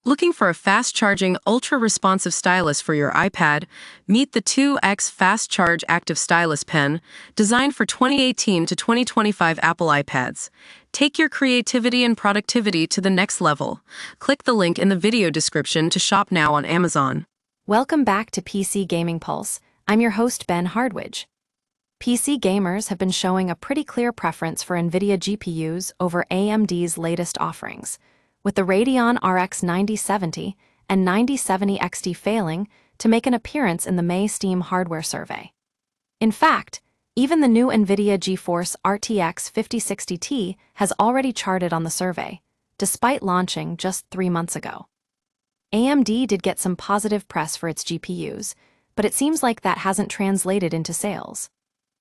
Looking for a fast-charging, ultra-responsive stylus for your iPad? Meet the 2X Fast Charge Active Stylus Pen, designed for 2018 to 2025 Apple iPads. Take your creativity and productivity to the next level. Click the link in the video description to shop now on Amazon. Welcome back to PC Gaming Pulse. I'm your host, Ben Hardwidge. PC gamers have been showing a pretty clear preference for Nvidia GPUs over AMD's latest offerings, with the Radeon RX 9070 and 9070 XT failing to make an appearance in the May Steam hardware survey. In fact, even the new Nvidia GeForce RTX 5060 Ti has already charted on the survey, despite launching just 3 months ago. AMD did get some positive press for its GPUs, but it seems like that hasn't translated into sales.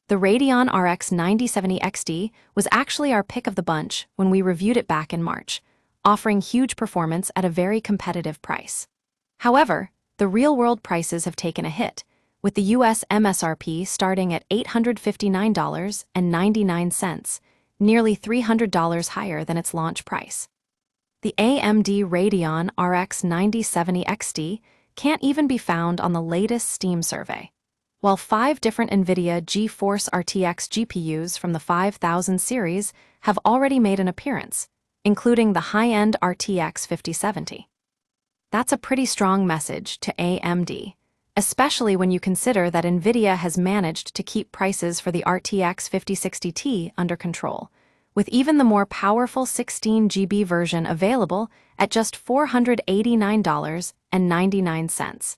The Radeon RX 9070 XT was actually our pick of the bunch when we reviewed it back in March, offering huge performance at a very competitive price. However, the real-world prices have taken a hit, with the US MSRP starting at $859.99, nearly $300 higher than its launch price. The AMD Radeon RX 9070 XT can't even be found on the latest Steam survey, while 5 different Nvidia GeForce RTX GPUs from the 5000 series have already made an appearance, including the high-end RTX 5070. That's a pretty strong message to AMD, especially when you consider that Nvidia has managed to keep prices for the RTX 5060 Ti under control, with even the more powerful 16GB version available at just $489.99.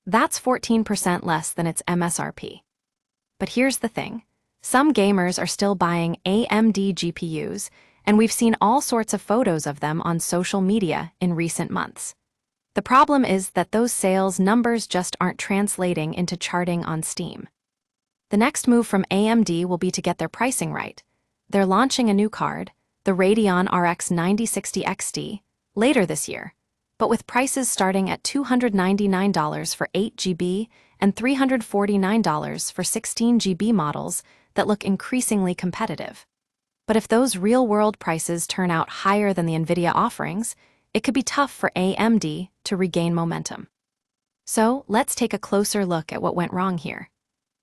That's 14% less than its MSRP. But here's the thing. Some gamers are still buying AMD GPUs, and we've seen all sorts of photos of them on social media in recent months. The problem is that those sales numbers just aren't translating into charting on Steam. The next move from AMD will be to get their pricing right. They're launching a new card, the Radeon RX 9060 XT, later this year, but with prices starting at $299 for 8GB and $349 for 16GB models that look increasingly competitive. But if those real-world prices turn out higher than the Nvidia offerings, it could be tough for AMD to regain momentum. So let's take a closer look at what went wrong here.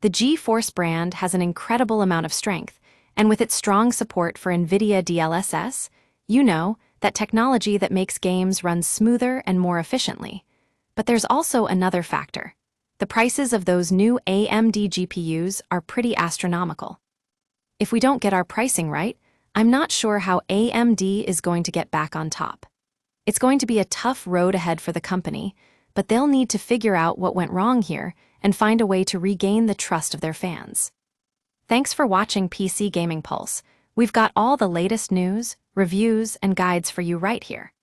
The GeForce brand has an incredible amount of strength, and with its strong support for Nvidia DLSS, you know, that technology that makes games run smoother and more efficiently. But there's also another factor. The prices of those new AMD GPUs are pretty astronomical. If we don't get our pricing right, I'm not sure how AMD is going to get back on top. It's going to be a tough road ahead for the company, but they'll need to figure out what went wrong here and find a way to regain the trust of their fans. Thanks for watching PC Gaming Pulse. We've got all the latest news, reviews, and guides for you right here.